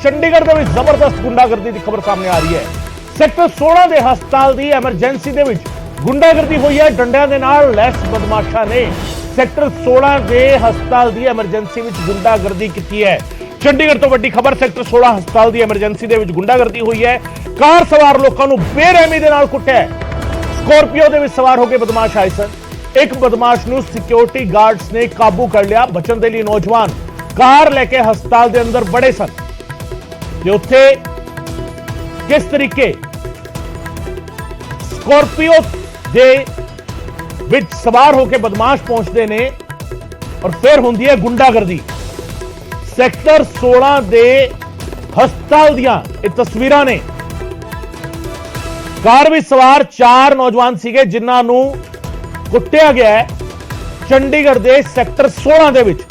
ਚੰਡੀਗੜ੍ਹ ਦੇ ਵਿੱਚ ਜ਼ਬਰਦਸਤ ਗੁੰਡਾਗਰਦੀ ਦੀ ਖਬਰ ਸਾਹਮਣੇ ਆ ਰਹੀ ਹੈ। ਸੈਕਟਰ 16 ਦੇ ਹਸਪਤਾਲ ਦੀ ਐਮਰਜੈਂਸੀ ਦੇ ਵਿੱਚ ਗੁੰਡਾਗਰਦੀ ਹੋਈ ਹੈ। ਡੰਡਿਆਂ ਦੇ ਨਾਲ ਲੈਸ ਬਦਮਾਸ਼ਾਂ ਨੇ ਸੈਕਟਰ 16 ਦੇ ਹਸਪਤਾਲ ਦੀ ਐਮਰਜੈਂਸੀ ਵਿੱਚ ਗੁੰਡਾਗਰਦੀ ਕੀਤੀ ਹੈ। ਚੰਡੀਗੜ੍ਹ ਤੋਂ ਵੱਡੀ ਖਬਰ, ਸੈਕਟਰ 16 ਹਸਪਤਾਲ ਦੀ ਐਮਰਜੈਂਸੀ ਦੇ ਵਿੱਚ ਗੁੰਡਾਗਰਦੀ ਹੋਈ ਹੈ। ਕਾਰ ਸਵਾਰ ਲੋਕਾਂ ਨੂੰ ਬੇਰਹਿਮੀ ਦੇ ਨਾਲ ਕੁੱਟਿਆ। ਸਕੋਰਪੀਓ ਦੇ ਵਿੱਚ ਸਵਾਰ ਹੋ ਕੇ ਬਦਮਾਸ਼ ਆਏ ਸਨ। ਇੱਕ ਬਦਮਾਸ਼ ਨੂੰ ਸਿਕਿਉਰਿਟੀ ਗਾਰਡਸ ਨੇ ਕਾਬੂ ਕਰ ਲਿਆ। ਬਚਣ ਦੇ ਲਈ ਨੌਜਵਾਨ ਕਾਰ ਲੈ ਕੇ ਹਸਪਤਾਲ ਦੇ ਅੰਦਰ ਬੜੇ ਸਨ ਤੇ ਉੱਥੇ ਕਿਸ ਤਰੀਕੇ ਸਕੋਰਪੀਓ ਦੇ ਵਿੱਚ ਸਵਾਰ ਹੋ ਕੇ ਬਦਮਾਸ਼ ਪਹੁੰਚਦੇ ਨੇ ਔਰ ਫਿਰ ਹੁੰਦੀ ਹੈ ਗੁੰਡਾਗਰਦੀ। ਸੈਕਟਰ 16 ਦੇ ਹਸਪਤਾਲ ਦੀਆਂ ਇਹ ਤਸਵੀਰਾਂ ਨੇ। ਕਾਰ ਵਿੱਚ ਸਵਾਰ 4 ਨੌਜਵਾਨ ਸੀਗੇ ਜਿਨ੍ਹਾਂ ਨੂੰ ਕੁੱਟਿਆ ਗਿਆ ਹੈ। ਚੰਡੀਗੜ੍ਹ ਦੇ ਸੈਕਟਰ 16 ਦੇ ਵਿੱਚ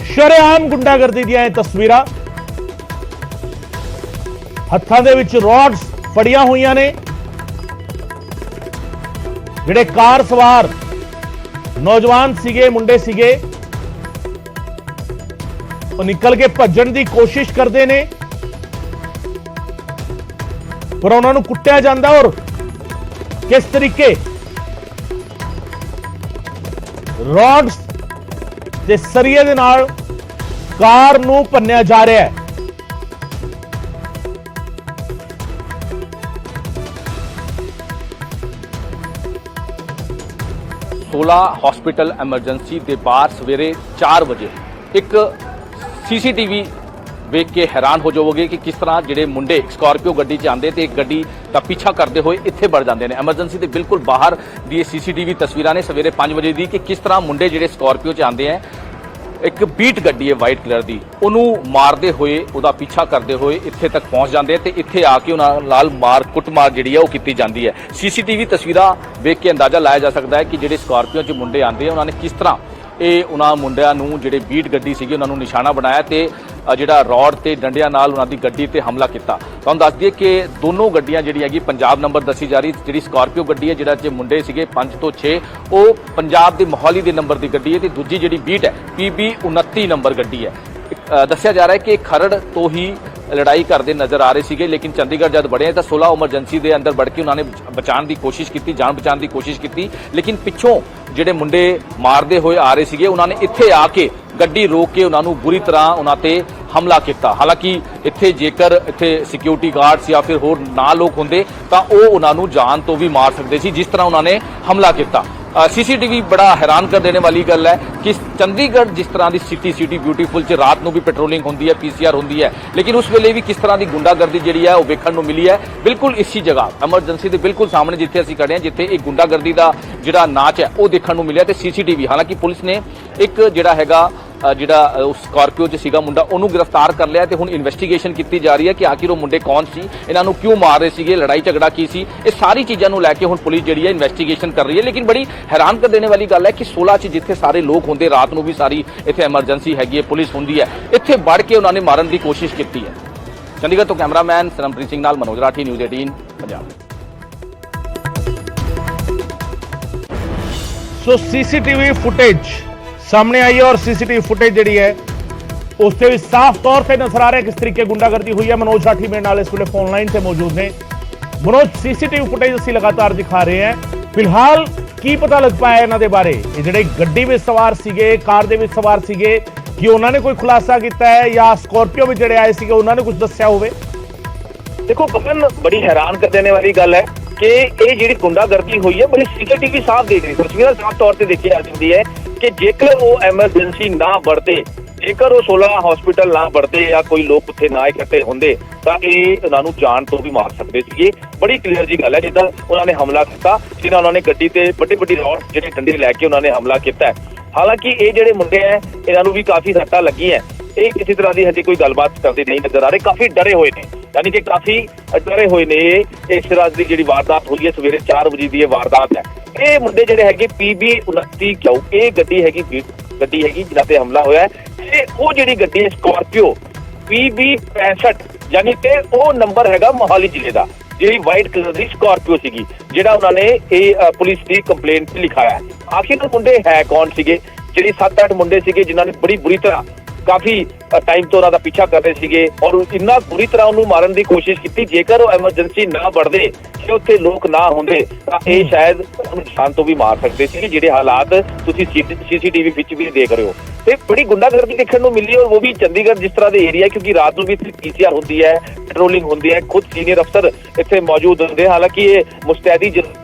ਸ਼ਰੇਆਮ ਗੁੰਡਾਗਰਦੀ ਦੀਆਂ ਇਹ ਤਸਵੀਰਾਂ। ਹੱਥਾਂ ਦੇ ਵਿੱਚ ਰੋਡਸ ਫੜੀਆਂ ਹੋਈਆਂ ਨੇ। ਜਿਹੜੇ ਕਾਰ ਸਵਾਰ ਨੌਜਵਾਨ ਸੀਗੇ, ਮੁੰਡੇ ਸੀਗੇ, ਉਹ ਨਿਕਲ ਕੇ ਭੱਜਣ ਦੀ ਕੋਸ਼ਿਸ਼ ਕਰਦੇ ਨੇ ਪਰ ਉਹਨਾਂ ਨੂੰ ਕੁੱਟਿਆ ਜਾਂਦਾ ਔਰ ਕਿਸ ਤਰੀਕੇ ਰੋਡਸ ਤੇ ਸਰੀਏ ਦੇ ਨਾਲ ਕਾਰ ਨੂੰ ਭੰਨਿਆ ਜਾ ਰਿਹਾ ਹੈ। सोला हॉस्पिटल एमरजेंसी के बाहर सवेरे 4 बजे एक CCTV वेख के हैरान हो जाओगे कि किस तरह ਜਿਹੜੇ ਮੁੰਡੇ ਸਕਾਰਪੀਓ ਗੱਡੀ 'ਚ ਆਉਂਦੇ ਤੇ ਇੱਕ ਗੱਡੀ ਦਾ ਪਿੱਛਾ ਕਰਦੇ ਹੋਏ ਇੱਥੇ ਵੜ ਜਾਂਦੇ ਨੇ। ਐਮਰਜੈਂਸੀ ਦੇ ਬਿਲਕੁਲ ਬਾਹਰ ਦੀ CCTV ਤਸਵੀਰਾਂ ਨੇ ਸਵੇਰੇ 5 ਵਜੇ ਦੀ ਕਿ ਕਿਸ ਤਰ੍ਹਾਂ ਮੁੰਡੇ ਜਿਹੜੇ ਸਕਾਰਪੀਓ 'ਚ ਆਉਂਦੇ ਆ, ਇੱਕ ਬੀਟ ਗੱਡੀ ਹੈ ਵਾਈਟ ਕਲਰ ਦੀ, ਉਹਨੂੰ ਮਾਰਦੇ ਹੋਏ ਉਹਦਾ ਪਿੱਛਾ ਕਰਦੇ ਹੋਏ ਇੱਥੇ ਤੱਕ ਪਹੁੰਚ ਜਾਂਦੇ ਤੇ ਇੱਥੇ ਆ ਕੇ ਉਹਨਾਂ ਨਾਲ ਕੁੱਟਮਾਰ ਜਿਹੜੀ ਹੈ ਉਹ ਕੀਤੀ ਜਾਂਦੀ ਹੈ। CCTV ਤਸਵੀਰਾਂ ਵੇਖ ਕੇ ਅੰਦਾਜ਼ਾ ਲਾਇਆ ਜਾ ਸਕਦਾ ਹੈ ਕਿ ਜਿਹੜੇ ਸਕਾਰਪੀਓ 'ਚ ਮੁੰਡੇ ਆਉਂਦੇ ਆ ਉਹਨਾਂ ਨੇ ਕਿਸ ਤਰ੍ਹਾਂ ਇਹ ਉਹਨਾਂ ਮੁੰਡਿਆਂ ਨੂੰ ਜਿਹੜੇ ਬੀਟ ਗੱਡੀ ਸੀਗੀ ਉਹਨਾਂ ਨੂੰ ਨਿਸ਼ਾਨਾ ਬਣਾਇਆ ਤੇ ਜਿਹੜਾ ਰੋਡ ਤੇ ਡੰਡਿਆਂ ਨਾਲ ਉਹਨਾਂ ਦੀ ਗੱਡੀ ਤੇ ਹਮਲਾ ਕੀਤਾ। ਤੁਹਾਨੂੰ ਦੱਸ ਦਈਏ ਕਿ ਦੋਨੋਂ ਗੱਡੀਆਂ ਜਿਹੜੀ ਹੈਗੀ ਪੰਜਾਬ ਨੰਬਰ ਦੱਸੀ ਜਾ ਰਹੀ। ਜਿਹੜੀ ਸਕਾਰਪੀਓ ਗੱਡੀ ਹੈ ਜਿਹੜਾ ਚ ਮੁੰਡੇ ਸੀਗੇ 5 ਤੋਂ 6 ਉਹ ਪੰਜਾਬ ਦੇ ਮੋਹਾਲੀ ਦੇ ਨੰਬਰ ਦੀ ਗੱਡੀ ਹੈ ਤੇ ਦੂਜੀ ਜਿਹੜੀ ਬੀਟ ਹੈ PB 29 ਨੰਬਰ ਗੱਡੀ ਹੈ। ਦੱਸਿਆ ਜਾ ਰਿਹਾ ਹੈ ਕਿ ਖਰੜ ਤੋਂ ਹੀ ਲੜਾਈ ਕਰਦੇ ਨਜ਼ਰ ਆ ਰਹੇ ਸੀਗੇ ਲੇਕਿਨ ਚੰਡੀਗੜ੍ਹ ਜਦ ਬੜੇ ਤਾਂ 16 ਐਮਰਜੈਂਸੀ ਦੇ ਅੰਦਰ ਵੜ ਕੇ ਉਹਨਾਂ ਨੇ ਬਚਾਉਣ ਦੀ ਕੋਸ਼ਿਸ਼ ਕੀਤੀ, ਜਾਨ ਬਚਾਉਣ ਦੀ ਕੋਸ਼ਿਸ਼ ਕੀਤੀ ਲੇਕਿਨ ਪਿੱਛੋਂ ਜਿਹੜੇ ਮੁੰਡੇ ਮਾਰਦੇ ਹੋਏ ਆ ਰਹੇ ਸੀਗੇ ਉਹਨਾਂ ਨੇ ਇੱਥੇ ਆ ਕੇ ਗੱਡੀ ਰੋਕ ਕੇ ਉਹਨਾਂ ਨੂੰ ਬੁਰੀ ਤਰ੍ਹਾਂ ਉਹਨਾਂ ਤੇ ਹਮਲਾ ਕੀਤਾ। ਹਾਲਾਂਕਿ ਇੱਥੇ ਜੇਕਰ ਇੱਥੇ ਸਿਕਿਉਰਿਟੀ ਗਾਰਡਸ ਜਾਂ ਫਿਰ ਹੋਰ ਨਾ ਲੋਕ ਹੁੰਦੇ ਤਾਂ ਉਹ ਉਹਨਾਂ ਨੂੰ ਜਾਨ ਤੋਂ ਵੀ ਮਾਰ ਸਕਦੇ ਸੀ ਜਿਸ ਤਰ੍ਹਾਂ ਉਹਨਾਂ ਨੇ ਹਮਲਾ ਕੀਤਾ। CCTV ਬੜਾ ਹੈਰਾਨ ਕਰ ਦੇਣੇ ਵਾਲੀ ਗੱਲ ਹੈ ਕਿ ਚੰਡੀਗੜ੍ਹ ਜਿਸ ਤਰ੍ਹਾਂ ਦੀ ਸਿਟੀ ਬਿਊਟੀਫੁਲ ਚ ਰਾਤ ਨੂੰ ਵੀ ਪੈਟਰੋਲਿੰਗ ਹੁੰਦੀ ਹੈ, PCR ਹੁੰਦੀ ਹੈ ਲੇਕਿਨ ਉਸ ਵੇਲੇ ਵੀ ਕਿਸ ਤਰ੍ਹਾਂ ਦੀ ਗੁੰਡਾਗਰਦੀ ਜਿਹੜੀ ਹੈ ਉਹ ਵੇਖਣ ਨੂੰ ਮਿਲੀ ਹੈ। ਬਿਲਕੁਲ ਇਸੀ ਜਗ੍ਹਾ ਐਮਰਜੈਂਸੀ ਦੇ ਬਿਲਕੁਲ ਸਾਹਮਣੇ ਜਿੱਥੇ ਅਸੀਂ ਖੜੇ ਹਾਂ, ਜਿੱਥੇ ਇਹ ਗੁੰਡਾਗਰਦੀ ਦਾ ਜਿਹੜਾ ਨਾਚ ਹੈ ਉਹ ਦੇਖਣ ਨੂੰ ਮਿਲਿਆ ਤੇ CCTV ਹਾਲਾਂਕਿ ਪੁਲਿਸ ਨੇ ਇੱਕ ਜਿਹੜਾ ਹੈਗਾ ਜਿਹੜਾ ਉਸ ਸਕਾਰਪੀਓ 'ਚ ਸੀਗਾ ਮੁੰਡਾ ਉਹਨੂੰ ਗ੍ਰਿਫਤਾਰ ਕਰ ਲਿਆ ਤੇ ਹੁਣ ਇਨਵੈਸਟੀਗੇਸ਼ਨ ਕੀਤੀ ਜਾ ਰਹੀ ਹੈ ਕਿ ਆਖਿਰ ਉਹ ਮੁੰਡੇ ਕੌਣ ਸੀ, ਇਹਨਾਂ ਨੂੰ ਕਿਉਂ ਮਾਰ ਰਹੇ ਸੀਗੇ, ਲੜਾਈ ਝਗੜਾ ਕੀ ਸੀ, ਇਹ ਸਾਰੀ ਚੀਜ਼ਾਂ ਨੂੰ ਲੈ ਕੇ ਹੁਣ ਪੁਲਿਸ ਜਿਹੜੀ ਹੈ ਇਨਵੈਸਟੀਗੇਸ਼ਨ ਕਰ ਰਹੀ ਹੈ। ਲੇਕਿਨ ਬੜੀ ਹੈਰਾਨ ਕਰ ਦੇਣੇ ਵਾਲੀ ਗੱਲ ਹੈ ਕਿ 16 'ਚ ਜਿੱਥੇ ਸਾਰੇ ਲੋਕ ਹੁੰਦੇ, ਰਾਤ ਨੂੰ ਵੀ ਸਾਰੀ ਇੱਥੇ ਐਮਰਜੈਂਸੀ ਹੈਗੀ ਹੈ, ਪੁਲਿਸ ਹੁੰਦੀ ਹੈ, ਇੱਥੇ ਵੜ ਕੇ ਉਹਨਾਂ ਨੇ ਮਾਰਨ ਦੀ ਕੋਸ਼ਿਸ਼ ਕੀਤੀ ਹੈ। ਚੰਡੀਗੜ੍ਹ ਤੋਂ ਕੈਮਰਾਮੈਨ ਸਰਮਪ੍ਰੀਤ ਸਿੰਘ ਨਾਲ ਮਨੋਜ ਰਾਠੀ, ਨਿਊਜ਼ 18 ਪੰਜਾਬ। ਸੋ CCTV ਫੁਟੇਜ ਸਾਹਮਣੇ आई है और CCTV फुटेज जी है उससे भी साफ तौर पर नजर आ रहा है किस तरीके गुंडागर्दी हुई है। मनोज राठी मेरे नाल इस वे फोन लाइन से मौजूद ने। मनोज, CCTV फुटेज असं लगातार दिखा रहे हैं, फिलहाल की पता लग पाया इन्हों के बारे? ਜਿਹੜੇ ਗੱਡੀ ਵਿੱਚ ਸਵਾਰ ਸੀਗੇ, ਕਾਰ ਦੇ ਵਿੱਚ ਸਵਾਰ ਸੀਗੇ, ਕਿ ਉਹਨਾਂ ਨੇ ਕੋਈ ਖੁਲਾਸਾ ਕੀਤਾ ਹੈ ਜਾਂ ਸਕੋਰਪੀਓ ਵਿੱਚ ਜਿਹੜੇ ਆਏ ਸੀਗੇ ਉਹਨਾਂ ਨੇ ਕੁਝ ਦੱਸਿਆ ਹੋਵੇ? देखो गगन, बड़ी हैरान कर देने वाली गल है कि ये जी गुंडागर्दी हुई है बड़ी CCTV साफ देख रही, तस्वीर साफ तौर पर देखी जा सकती है कि जेकर वो एमरजेंसी ना बढ़ते, जेकर वो 16 हॉस्पिटल ना बढ़ते या कोई लोग उत्थे ना इकट्ठे होंदे तां इह उन्हां नूं जान तो भी मार सकते सी। बड़ी क्लीयर जी गल है जिद्दां उन्होंने हमला किया, जिन्हां उन्होंने गड्डी ते बड़ी बड़ी रॉड जिहड़े डंडे लैके उन्होंने हमला किया है। हालांकि ये जिहड़े मुंडे हैं इन्हां नूं भी काफ़ी सट्टां लगी हैं, ये किसी तरह की हजे कोई गलबात करते नहीं नजर आ रहे, काफ़ी डरे हुए ने, यानी कि काफ़ी डरे हुए ने। इस तरह की जी वारदात हुई है सवेरे 4 बजे की वारदात है। ये मुंडे जिहड़े हैगे PB 29 क्यों ये गड्डी हैगी गड्डी हैगी जिन्हां ते हमला होया है। वो जिहड़ी गड्डी है स्कॉर्पियो PB 65 यानी कि वो नंबर हैगा मोहाली जिले का, जी वाइट कलर की स्कॉर्पियो सीगी जिहड़ा उन्होंने पुलिस की कंप्लेंट लिखाया है। आखिर मुंडे है कौन सीगे? जिहड़े 7-8 मुंडे सीगे जिन्होंने बड़ी बुरी तरह ਕਾਫੀ ਟਾਈਮ ਤੋਂ ਉਹਨਾਂ ਦਾ ਪਿੱਛਾ ਕਰ ਰਹੇ ਸੀਗੇ ਔਰ ਇੰਨਾ ਬੁਰੀ ਤਰ੍ਹਾਂ ਉਹਨੂੰ ਮਾਰਨ ਦੀ ਕੋਸ਼ਿਸ਼ ਕੀਤੀ। ਜੇਕਰ ਉਹ ਐਮਰਜੈਂਸੀ ਨਾ ਵੜਦੇ ਕਿ ਉੱਥੇ ਲੋਕ ਨਾ ਹੁੰਦੇ ਤਾਂ ਇਹ ਸ਼ਾਇਦ ਉਹਨੂੰ ਜਾਨ ਤੋਂ ਵੀ ਮਾਰ ਸਕਦੇ ਸੀ, ਜਿਹੜੇ ਹਾਲਾਤ ਤੁਸੀਂ ਸੀਸੀਟੀਵੀ ਵਿੱਚ ਵੀ ਦੇਖ ਰਹੇ ਹੋ। ਤੇ ਬੜੀ ਗੁੰਡਾਗਰਦੀ ਦੇਖਣ ਨੂੰ ਮਿਲੀ ਔਰ ਉਹ ਵੀ ਚੰਡੀਗੜ੍ਹ ਜਿਸ ਤਰ੍ਹਾਂ ਦੇ ਏਰੀਆ, ਕਿਉਂਕਿ ਰਾਤ ਨੂੰ ਵੀ ਇੱਥੇ ਪੀਸੀਆਰ ਹੁੰਦੀ ਹੈ, ਪੈਟਰੋਲਿੰਗ ਹੁੰਦੀ ਹੈ, ਖੁਦ ਸੀਨੀਅਰ ਅਫਸਰ ਇੱਥੇ ਮੌਜੂਦ ਹੁੰਦੇ। ਹਾਲਾਂਕਿ ਇਹ ਮੁਸਤੈਦੀ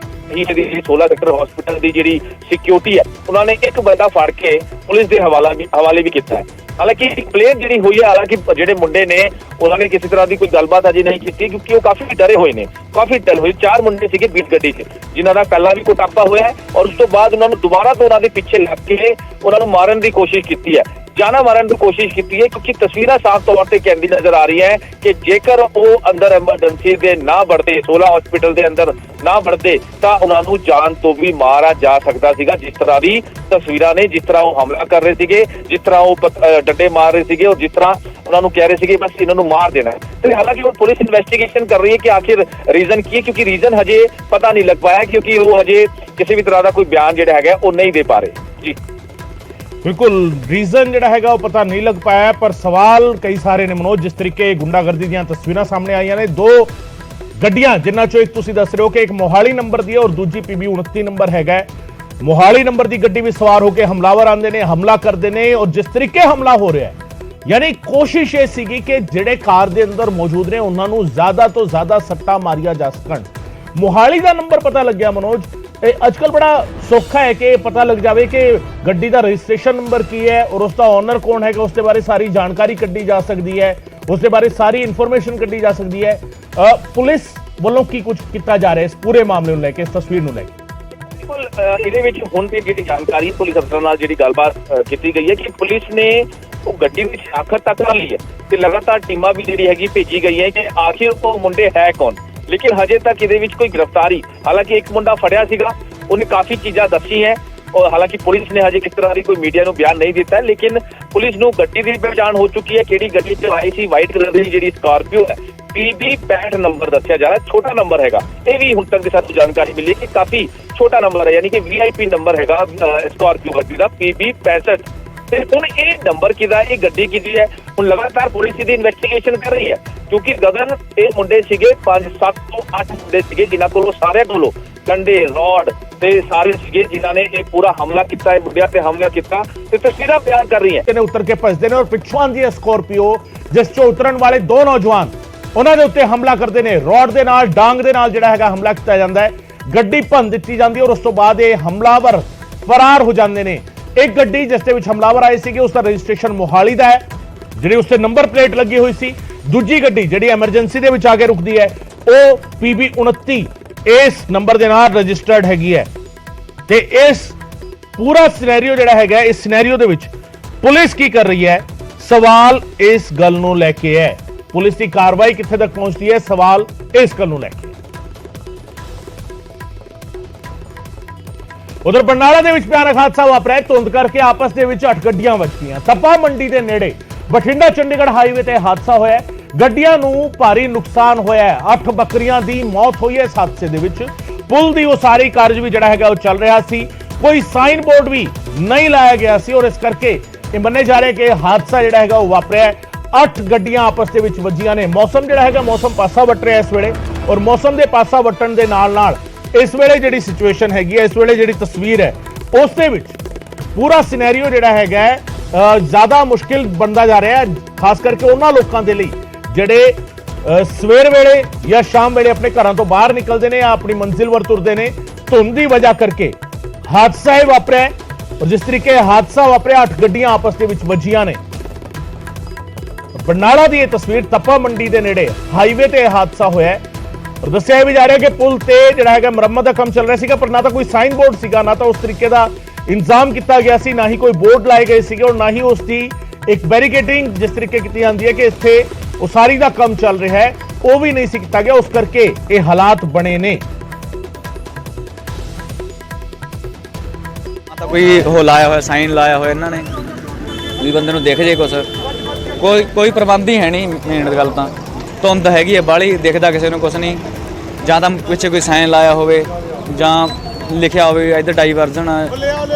ही 16 ਸੈਕਟਰ ਹਸਪੀਟਲ ਦੀ ਜਿਹੜੀ ਸਿਕਿਉਰਿਟੀ ਹੈ ਉਹਨਾਂ ਨੇ ਇੱਕ ਬੰਦਾ ਫੜ ਕੇ ਪੁਲਿਸ ਦੇ ਹਵਾਲੇ ਵੀ ਕੀਤਾ ਹੈ। ਹਾਲਾਂਕਿ ਕੰਪਲੇਂਟ ਜਿਹੜੀ ਹੋਈ ਹੈ, ਹਾਲਾਂਕਿ ਜਿਹੜੇ ਮੁੰਡੇ ਨੇ ਉਹਨਾਂ ਨੇ ਕਿਸੇ ਤਰ੍ਹਾਂ ਦੀ ਕੋਈ ਗੱਲਬਾਤ ਅਜੇ ਨਹੀਂ ਕੀਤੀ ਕਿਉਂਕਿ ਉਹ ਕਾਫੀ ਡਰੇ ਹੋਏ ਨੇ, ਕਾਫੀ ਡਰ ਹੋਏ। 4 ਮੁੰਡੇ ਸੀਗੇ ਬੀਟ ਗੱਡੀ 'ਚ ਜਿਨ੍ਹਾਂ ਦਾ ਪਹਿਲਾਂ ਵੀ ਕੁਟਾਪਾ ਹੋਇਆ ਹੈ ਔਰ ਉਸ ਤੋਂ ਬਾਅਦ ਉਹਨਾਂ ਨੂੰ ਦੁਬਾਰਾ ਤੋਂ ਉਹਨਾਂ ਦੇ ਪਿੱਛੇ ਲੱਗ ਕੇ ਉਹਨਾਂ ਨੂੰ ਮਾਰਨ ਦੀ ਕੋਸ਼ਿਸ਼ ਕੀਤੀ ਹੈ, ਜਾਨਾ मारने की कोशिश की है, क्योंकि तस्वीरें साफ तौर पर कहती नजर आ रही है कि जेकर वो अंदर एमरजेंसी दे ना बढ़ते 16 हॉस्पिटल के अंदर ना बढ़ते तो उन्होंने जान तो भी मारा जा सकता सीगा। जिस तरह की तस्वीरें ने, जिस तरह वो हमला कर रहे थे, जिस तरह वो डंडे मार रहे थे और जिस तरह उन्होंने कह रहे थे बस इन्होंने मार देना है। तो हालांकि वो पुलिस इन्वेस्टिगेशन कर रही है कि आखिर रीजन की है, क्योंकि रीजन हजे पता नहीं लग पाया क्योंकि वो हजे किसी भी तरह का कोई बयान जो है वो नहीं दे पा रहे जी। बिल्कुल रीजन ਜਿਹੜਾ ਹੈਗਾ ਉਹ ਪਤਾ ਨਹੀਂ ਲੱਗ ਪਾਇਆ, ਪਰ ਸਵਾਲ ਕਈ ਸਾਰੇ ਨੇ ਮਨੋਜ। ਜਿਸ ਤਰੀਕੇ ਗੁੰਡਾਗਰਦੀ ਦੀਆਂ ਤਸਵੀਰਾਂ ਸਾਹਮਣੇ ਆਈਆਂ ਨੇ, 2 ਗੱਡੀਆਂ ਜਿਨ੍ਹਾਂ ਚੋਂ ਇੱਕ ਤੁਸੀਂ ਦੱਸ ਰਹੇ ਹੋ ਕਿ ਇੱਕ ਮੋਹਾਲੀ ਨੰਬਰ ਦੀ ਹੈ ਔਰ ਦੂਜੀ PB 29 ਨੰਬਰ ਹੈਗਾ। ਮੋਹਾਲੀ ਨੰਬਰ ਦੀ ਗੱਡੀ ਵਿੱਚ ਸਵਾਰ ਹੋ ਕੇ ਹਮਲਾਵਰ ਆਉਂਦੇ ਨੇ, ਹਮਲਾ ਕਰਦੇ ਨੇ ਔਰ ਜਿਸ ਤਰੀਕੇ ਹਮਲਾ ਹੋ ਰਿਹਾ ਹੈ, ਯਾਨੀ ਕੋਸ਼ਿਸ਼ ਇਹ ਸੀਗੀ ਕਿ ਜਿਹੜੇ ਕਾਰ ਦੇ ਅੰਦਰ ਮੌਜੂਦ ਨੇ ਉਹਨਾਂ ਨੂੰ ਜ਼ਿਆਦਾ ਤੋਂ ਜ਼ਿਆਦਾ ਸੱਟਾਂ ਮਾਰੀਆਂ ਜਾ ਸਕਣ। ਮੋਹਾਲੀ ਦਾ ਨੰਬਰ ਪਤਾ ਲੱਗਿਆ ਮਨੋਜ, ਅੱਜਕੱਲ ਬੜਾ ਸੌਖਾ ਹੈ ਕਿ ਪਤਾ ਲੱਗ ਜਾਵੇ ਕਿ ਗੱਡੀ ਦਾ ਰਜਿਸਟ੍ਰੇਸ਼ਨ ਨੰਬਰ ਕੀ ਹੈ ਔਰ ਉਸ ਦਾ ਓਨਰ ਕੌਣ ਹੈਗਾ, ਉਸ ਦੇ ਬਾਰੇ ਸਾਰੀ ਜਾਣਕਾਰੀ ਕੱਢੀ ਜਾ ਸਕਦੀ ਹੈ, ਉਸ ਦੇ ਬਾਰੇ ਸਾਰੀ ਇਨਫੋਰਮੇਸ਼ਨ ਕੱਢੀ ਜਾ ਸਕਦੀ ਹੈ। ਪੁਲਿਸ ਵੱਲੋਂ ਕੀ ਕੁਝ ਕੀਤਾ ਜਾ ਰਿਹਾ ਇਸ ਪੂਰੇ ਮਾਮਲੇ ਨੂੰ ਲੈ ਕੇ, ਇਸ ਤਸਵੀਰ ਨੂੰ ਲੈ ਕੇ? ਬਿਲਕੁਲ ਇਹਦੇ ਵਿੱਚ ਹੁਣ ਦੀ ਜਿਹੜੀ ਜਾਣਕਾਰੀ ਪੁਲਿਸ ਅਫਸਰਾਂ ਨਾਲ ਜਿਹੜੀ ਗੱਲਬਾਤ ਕੀਤੀ ਗਈ ਹੈ ਕਿ ਪੁਲਿਸ ਨੇ ਉਹ ਗੱਡੀ ਵਿੱਚ ਆਖਰ ਤੱਕ ਲਈ ਹੈ ਤੇ ਲਗਾਤਾਰ ਟੀਮਾਂ ਵੀ ਜਿਹੜੀ ਹੈਗੀ ਭੇਜੀ ਗਈ ਹੈ ਕਿ ਆਖਿਰ ਉਹ ਮੁੰਡੇ ਹੈ ਕੌਣ। लेकिन हजे तक ये कोई गिरफ्तारी, हालांकि एक मुंडा फड़िया सीगा, उन्हें काफी चीजा दसी है और हालांकि पुलिस ने हजे किस तरह की कोई मीडिया को बयान नहीं दिता है, लेकिन पुलिस को गड्डी की पहचान हो चुकी है। केड़ी गड्डी च आई सी, वाइट कलर की जी स्कॉर्पियो है, PB 65 नंबर दसिया जा रहा है, छोटा नंबर हैगा। ये भी हुण तक सानू जानकारी मिली कि काफी छोटा नंबर है, यानी कि VIP नंबर हैगा स्कॉर्पियो गड्डी का PB 65। ਹੁਣ ਇਹ ਨੰਬਰ ਕਿਹਦਾ, ਇਹ ਗੱਡੀ ਕਿਹਦੀ ਹੈ, ਹੁਣ ਲਗਾਤਾਰ ਪੁਲਿਸ ਦੀ ਇਨਵੈਸਟੀਗੇਸ਼ਨ ਕਰ ਰਹੀ ਹੈ ਕਿਉਂਕਿ ਗਗਨ ਇਹ ਮੁੰਡੇ ਸੀਗੇ 5-7 ਤੋਂ 8 ਮੁੰਡੇ ਸੀਗੇ ਜਿਨ੍ਹਾਂ ਕੋਲੋਂ ਸਾਰਿਆਂ ਕੋਲੋਂ ਡੰਡੇ ਰੋਡ ਤੇ ਸਾਰੇ ਸੀਗੇ ਜਿਨ੍ਹਾਂ ਨੇ ਇਹ ਪੂਰਾ ਹਮਲਾ ਕੀਤਾ, ਇਹ ਮੁੰਡਿਆਂ ਤੇ ਹਮਲਾ ਕੀਤਾ ਤੇ ਤਸਵੀਰਾਂ ਬਿਆਨ ਕਰ ਰਹੀ ਹੈ। ਨੇ ਉੱਤਰ ਕੇ ਭੱਜਦੇ ਨੇ ਔਰ ਪਿੱਛੋਂ ਆਉਂਦੀ ਹੈ ਸਕੋਰਪੀਓ ਜਿਸ ਚੋਂ ਉਤਰਨ ਵਾਲੇ 2 ਨੌਜਵਾਨ ਉਹਨਾਂ ਦੇ ਉੱਤੇ ਹਮਲਾ ਕਰਦੇ ਨੇ, ਰੋਡ ਦੇ ਨਾਲ ਡਾਂਗ ਦੇ ਨਾਲ ਜਿਹੜਾ ਹੈਗਾ ਹਮਲਾ ਕੀਤਾ ਜਾਂਦਾ ਹੈ, ਗੱਡੀ ਭੰਨ ਦਿੱਤੀ ਜਾਂਦੀ ਹੈ ਔਰ ਉਸ ਤੋਂ ਬਾਅਦ ਇਹ ਹਮਲਾਵਰ ਫਰਾਰ ਹੋ ਜਾਂਦੇ ਨੇ। एक गड्डी जिस दे विच हमलावर आए थे उसका रजिस्ट्रेशन मोहाली का है, जी उससे नंबर प्लेट लगी हुई सी। दूजी गड्डी जी एमरजेंसी के विच आके रुकती है वो PB 29 इस नंबर के नाल रजिस्टर्ड हैगी है। ते इस पूरा सिनेरियो जिहड़ा हैगा, इस सिनेरियो दे विच पुलिस की कर रही है, सवाल इस गल नूं लैके है। पुलिस की कार्रवाई कित्थे तक पहुंचती है, सवाल इस गल नूं लैके। उधर बरनाला दे विच भयानक हादसा वापरिया, धुंध करके आपस दे विच 8 गड्डियां वजदियां। तप्पा मंडी दे नेड़े बठिंडा चंडीगढ़ हाईवे ते हादसा होया, गड्डियां नूं भारी नुकसान होया है, 8 बकरियां दी मौत हुई है इस हादसे दे विच। पुल दी उसारी कार्य भी जिहड़ा हैगा चल रहा सी, कोई साइन बोर्ड भी नहीं लाया गया सी और इस करके ये मन्ने जा रहे कि हादसा जिहड़ा हैगा वापरिया। 8 गड्डियां आपस दे विच वजियां ने। मौसम जिहड़ा हैगा, मौसम पासा वट रहा इस वेले और मौसम दे पासा वटण दे नाल नाल इस वेले जिहड़ी सिचुएशन हैगी है, इस वेले जिहड़ी तस्वीर है उस दे विच पूरा सिनेरियो जिहड़ा हैगा ज़्यादा मुश्किल बनता जा रहा है, खास करके उन्हां लोकां दे लई जिहड़े सवेर वेले या शाम वेले अपने घरां तो बाहर निकलते हैं या अपनी मंजिल वर तुरते हैं। धुंध की वजह करके हादसा ही वापरिया और जिस तरीके हादसा वापरिया 8 गड्डियां आपस दे विच वजियां ने। बरनाला की यह तस्वीर, तप्पा मंडी के नेड़े हाईवे ते हादसा होया और दस्सिया भी जा रहा है कि पुल ते जिहड़ा हैगा मुरम्मत का काम चल रहा सीगा, पर ना तो कोई साइन बोर्ड सीगा, ना तो उस तरीके का इंतजाम किया गया सी, ना ही कोई बोर्ड लाए गए सीगे और ना ही उसकी एक बैरिकेडिंग जिस तरीके की जाती है कि इत्थे उसारी का काम चल रहा है वो भी नहीं सी किया गया, उस करके ये हालात बने ने। तो कोई हो लाया हुआ साइन लाया हुआ इन्होंने भी बंदे देख जे कुछ, कोई प्रबंध ही है नहीं। मेन गल तो धुंध हैगी है बाली, दिखता किसी को कुछ नहीं, जां तां पिछे कोई साइन लाया होवे जां ਲਿਖਿਆ ਹੋਵੇ ਇੱਧਰ ਡਾਈਵਰਜਨ ਆ,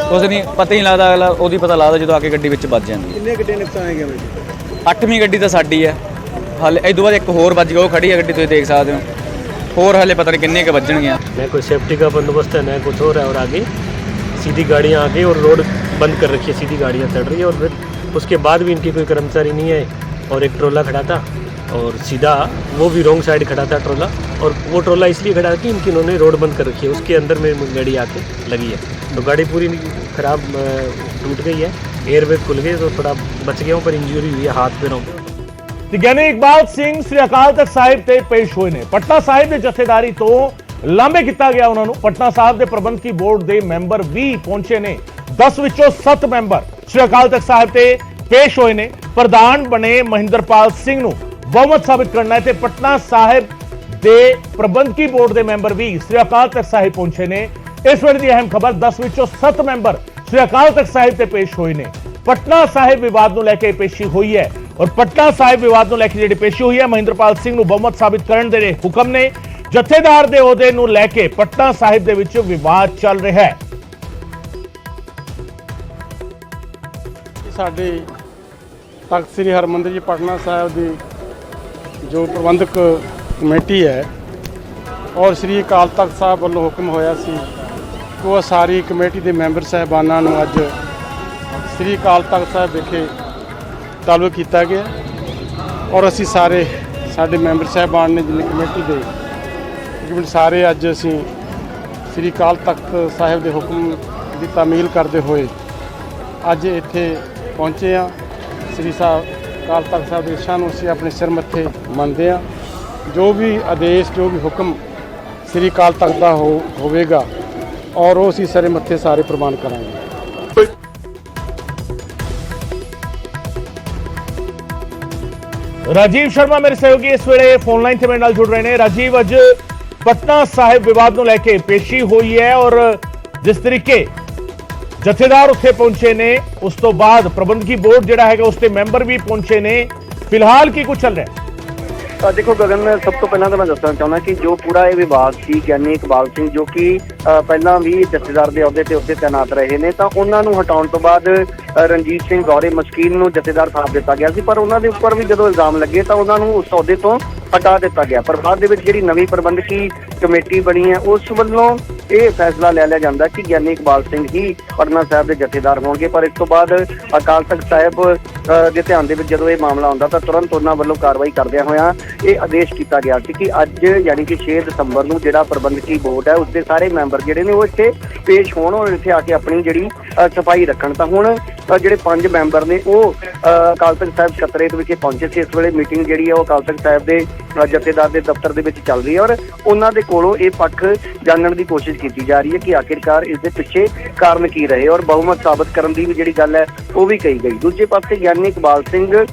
ਕੁਛ ਨਹੀਂ ਪਤਾ ਹੀ ਨਹੀਂ ਲੱਗਦਾ, ਅਗਲਾ ਉਹਦੀ ਪਤਾ ਲੱਗਦਾ ਜਦੋਂ ਆ ਕੇ ਗੱਡੀ ਵਿੱਚ ਵੱਜ ਜਾਂਦੀ ਹੈ। ਕਿੰਨੇ ਗੱਡੀਆਂ ਨੁਕਸਾਨ ਹੈਗੇ ਬਾਈ? 8ਵੀਂ ਗੱਡੀ ਤਾਂ ਸਾਡੀ ਹੈ ਹਾਲੇ, ਇਹ ਤੋਂ ਬਾਅਦ ਇੱਕ ਹੋਰ ਵੱਜ ਗਿਆ, ਉਹ ਖੜੀ ਹੈ ਗੱਡੀ, ਤੁਸੀਂ ਦੇਖ ਸਕਦੇ ਹੋ। ਹੋਰ ਹਾਲੇ पता नहीं किन्ने के बजणगीਆਂ। न कोई सेफ्टी का बंदोबस्त है न कुछ और है, और आगे सीधी गाड़ियाँ आ गई और रोड बंद कर रखी है, सीधी गाड़ियाँ चढ़ रही है। और फिर उसके बाद भी इनकी कोई कर्मचारी नहीं है, और एक ट्रोला खड़ा था और सीधा वो भी रॉन्ग साइड खड़ा था ट्रोला, और वो ट्रोला इसलिए खड़ा कि इनकी इन्होंने रोड बंद कर रखी है, उसके अंदर में गाड़ी आके लगी है, तो गाड़ी पूरी ख़राब टूट गई है, एयरबैग खुल गए, तो थोड़ा बच गया हूँ, पर इंजरी हुई है हाथ पैरों में। ਤੇ ਗਿਆਨੀ ਇਕਬਾਲ ਸਿੰਘ ਸ੍ਰੀ ਅਕਾਲ ਤਖਤ ਸਾਹਿਬ ਤੇ ਪੇਸ਼ ਹੋਏ ਨੇ। ਪਟਨਾ ਸਾਹਿਬ ਦੇ ਜਥੇਦਾਰੀ ਤੋਂ ਲਾਂਭੇ ਕੀਤਾ ਗਿਆ ਉਹਨਾਂ ਨੂੰ। ਪਟਨਾ ਸਾਹਿਬ ਦੇ ਪ੍ਰਬੰਧਕੀ ਬੋਰਡ ਦੇ ਮੈਂਬਰ ਵੀ ਪਹੁੰਚੇ ਨੇ, 10 ਵਿੱਚੋਂ 7 ਮੈਂਬਰ ਸ੍ਰੀ ਅਕਾਲ ਤਖਤ ਸਾਹਿਬ ਤੇ ਪੇਸ਼ ਹੋਏ ਨੇ। ਪ੍ਰਧਾਨ ਬਣੇ ਮਹਿੰਦਰਪਾਲ ਸਿੰਘ ਨੂੰ ਬਹੁਮਤ ਸਾਬਿਤ ਕਰਨਾ ਹੈ ਤੇ ਪਟਨਾ ਸਾਹਿਬ ਦੇ ਪ੍ਰਬੰਧਕੀ ਬੋਰਡ ਦੇ ਮੈਂਬਰ ਵੀ ਸ੍ਰੀ ਅਕਾਲ ਤਖਤ ਸਾਹਿਬ ਪਹੁੰਚੇ ਨੇ। ਇਸ ਵੇਲੇ ਦੀ ਅਹਿਮ ਖਬਰ, 10 ਵਿੱਚੋਂ 7 ਮੈਂਬਰ ਸ੍ਰੀ ਅਕਾਲ ਤਖਤ ਸਾਹਿਬ ਤੇ ਪੇਸ਼ ਹੋਏ ਨੇ। ਪਟਨਾ ਸਾਹਿਬ ਵਿਵਾਦ ਨੂੰ ਲੈ ਕੇ ਪੇਸ਼ੀ ਹੋਈ ਹੈ, और पटना साहिब विवाद ਨੂੰ ਲੈ ਕੇ ਜਿਹੜੀ ਪੇਸ਼ੀ ਹੋਈ ਹੈ, ਮਹਿੰਦਰਪਾਲ ਸਿੰਘ ਨੂੰ ਬਹੁਮਤ ਸਾਬਿਤ ਕਰਨ ਦੇ ਹੁਕਮ ਨੇ। ਜਥੇਦਾਰ ਦੇ ਅਹੁਦੇ ਨੂੰ ਲੈ ਕੇ ਪਟਨਾ ਸਾਹਿਬ ਦੇ ਵਿੱਚ ਵਿਵਾਦ ਚੱਲ ਰਿਹਾ ਹੈ। ਸਾਡੇ ਤਖਤ ਸ੍ਰੀ ਹਰਿਮੰਦਰ ਜੀ ਪਟਨਾ ਸਾਹਿਬ ਦੀ ਜੋ ਪ੍ਰਬੰਧਕ ਕਮੇਟੀ ਹੈ ਔਰ ਸ੍ਰੀ ਅਕਾਲ ਤਖਤ ਸਾਹਿਬ ਵੱਲੋਂ ਹੁਕਮ ਹੋਇਆ ਸੀ ਕਿ ਉਹ ਸਾਰੀ ਕਮੇਟੀ ਦੇ ਮੈਂਬਰ ਸਾਹਿਬਾਨਾਂ ਨੂੰ ਅੱਜ ਸ੍ਰੀ ਅਕਾਲ ਤਖਤ ਸਾਹਿਬ ਵਿਖੇ ਤਾਲੂ ਕੀਤਾ ਗਿਆ, ਔਰ ਅਸੀਂ ਸਾਡੇ ਮੈਂਬਰ ਸਾਹਿਬਾਨ ਨੇ ਜਿੰਨੇ ਕਮੇਟੀ ਦੇ ਤਕਰੀਬਨ ਸਾਰੇ ਅੱਜ ਅਸੀਂ ਸ੍ਰੀ ਅਕਾਲ ਤਖਤ ਸਾਹਿਬ ਦੇ ਹੁਕਮ ਦੀ ਤਾਮੀਲ ਕਰਦੇ ਹੋਏ ਅੱਜ ਇੱਥੇ ਪਹੁੰਚੇ ਹਾਂ। ਸ੍ਰੀ ਅਕਾਲ ਤਖਤ ਸਾਹਿਬ ਦੇ ਆਦੇਸ਼ਾਂ ਨੂੰ ਅਸੀਂ ਆਪਣੇ ਸਿਰ ਮੱਥੇ ਮੰਨਦੇ ਹਾਂ। ਜੋ ਵੀ ਆਦੇਸ਼, ਜੋ ਵੀ ਹੁਕਮ ਸ੍ਰੀ ਅਕਾਲ ਤਖਤ ਦਾ ਹੋਵੇਗਾ, ਔਰ ਉਹ ਅਸੀਂ ਸਿਰ ਮੱਥੇ ਸਾਰੇ ਪ੍ਰਵਾਨ ਕਰਾਂਗੇ। ਰਾਜੀਵ ਸ਼ਰਮਾ ਮੇਰੇ ਸਹਿਯੋਗੀ ਇਸ ਵੇਲੇ ਫੋਨ ਲਾਈਨ ਤੇ ਮੇਰੇ ਨਾਲ ਜੁੜ ਰਹੇ ਨੇ। ਰਾਜੀਵ, ਅੱਜ ਪਟਨਾ ਸਾਹਿਬ ਵਿਵਾਦ ਨੂੰ ਲੈ ਕੇ ਪੇਸ਼ੀ ਹੋਈ ਹੈ, ਔਰ ਜਿਸ ਤਰੀਕੇ ਜਥੇਦਾਰ ਉੱਥੇ ਪਹੁੰਚੇ ਨੇ, ਉਸ ਤੋਂ ਬਾਅਦ ਪ੍ਰਬੰਧਕੀ ਬੋਰਡ ਜਿਹੜਾ ਹੈਗਾ ਉਸ ਦੇ ਮੈਂਬਰ ਵੀ ਪਹੁੰਚੇ ਨੇ। ਫਿਲਹਾਲ ਕੀ ਕੁਝ ਚੱਲ ਰਿਹਾ ਹੈ? देखो गगन, सब तो पहला तो मैं दसना चाहना कि जो पूरा ये विवाद सी ਗਿਆਨੀ ਇਕਬਾਲ ਸਿੰਘ जो कि ਪਹਿਲਾਂ ਵੀ ਜਥੇਦਾਰ ਦੇ ਅਹੁਦੇ ਤੇ ਉੱਤੇ ਤੈਨਾਤ ਰਹੇ ਨੇ, ਤਾਂ ਉਹਨਾਂ ਨੂੰ ਹਟਾਉਣ ਤੋਂ ਬਾਅਦ ਰਣਜੀਤ ਸਿੰਘ ਗੌਰੇ ਮਸਕੀਨ ਨੂੰ ਜਥੇਦਾਰ ਥਾਪ ਦਿੱਤਾ ਗਿਆ ਸੀ। ਪਰ ਉਹਨਾਂ ਦੇ ਉੱਪਰ ਵੀ ਜਦੋਂ ਇਲਜ਼ਾਮ ਲੱਗੇ ਤਾਂ ਉਹਨਾਂ ਨੂੰ ਉਸ ਅਹੁਦੇ ਤੋਂ ਹਟਾ ਦਿੱਤਾ ਗਿਆ। ਪਰ ਬਾਅਦ ਦੇ ਵਿੱਚ ਜਿਹੜੀ ਨਵੀਂ ਪ੍ਰਬੰਧਕੀ ਕਮੇਟੀ ਬਣੀ ਹੈ, ਉਸ ਵੱਲੋਂ ਇਹ ਫੈਸਲਾ ਲੈ ਲਿਆ ਜਾਂਦਾ ਕਿ ਗਿਆਨੀ ਇਕਬਾਲ ਸਿੰਘ ਹੀ ਪਟਨਾ ਸਾਹਿਬ ਦੇ ਜਥੇਦਾਰ ਹੋਣਗੇ। ਪਰ ਇਸ ਤੋਂ ਬਾਅਦ ਅਕਾਲ ਤਖਤ ਸਾਹਿਬ ਦੇ ਧਿਆਨ ਦੇ ਵਿੱਚ ਜਦੋਂ ਇਹ ਮਾਮਲਾ ਆਉਂਦਾ ਤਾਂ ਤੁਰੰਤ ਉਹਨਾਂ ਵੱਲੋਂ ਕਾਰਵਾਈ ਕਰਦਿਆਂ ਹੋਇਆਂ ਇਹ ਆਦੇਸ਼ ਕੀਤਾ ਗਿਆ ਸੀ ਕਿ ਅੱਜ ਯਾਨੀ ਕਿ 6 ਦਸੰਬਰ ਨੂੰ ਜਿਹੜਾ ਪ੍ਰਬੰਧਕੀ ਬੋਰਡ ਹੈ ਉਸਦੇ ਸਾਰੇ ਮੈਂਬਰ ਜਿਹੜੇ ਨੇ ਉਹ ਇੱਥੇ ਪੇਸ਼ ਹੋਣ ਔਰ ਇੱਥੇ ਆ ਕੇ ਆਪਣੀ ਜਿਹੜੀ ਸਫਾਈ ਰੱਖਣ। ਤਾਂ ਹੁਣ ਜਿਹੜੇ 5 ਮੈਂਬਰ ਨੇ ਉਹ ਅਕਾਲ ਤਖਤ ਸਾਹਿਬ ਸਕੱਤਰੇਤ ਵਿਖੇ ਪਹੁੰਚੇ ਸੀ। ਇਸ ਵੇਲੇ ਮੀਟਿੰਗ ਜਿਹੜੀ ਹੈ ਉਹ ਅਕਾਲ ਤਖਤ ਸਾਹਿਬ ਦੇ ਜਥੇਦਾਰ ਦੇ ਦਫ਼ਤਰ ਦੇ ਵਿੱਚ ਚੱਲ ਰਹੀ ਹੈ, ਔਰ ਉਹਨਾਂ ਦੇ ਕੋਲੋਂ ਇਹ ਪੱਖ ਜਾਣਨ ਦੀ ਕੋਸ਼ਿਸ਼ ਕੀਤੀ ਜਾ ਰਹੀ ਹੈ ਕਿ ਆਖਿਰਕਾਰ ਇਸ ਦੇ ਪਿੱਛੇ ਕਾਰਨ ਕੀ ਰਹੇ, ਔਰ ਬਹੁਮਤ ਸਾਬਤ ਕਰਨ ਦੀ ਵੀ ਜਿਹੜੀ ਗੱਲ ਹੈ ਉਹ ਵੀ ਕਹੀ ਗਈ। ਦੂਜੇ ਪਾਸੇ ਗਿਆਨੀ ਇਕਬਾਲ ਸਿੰਘ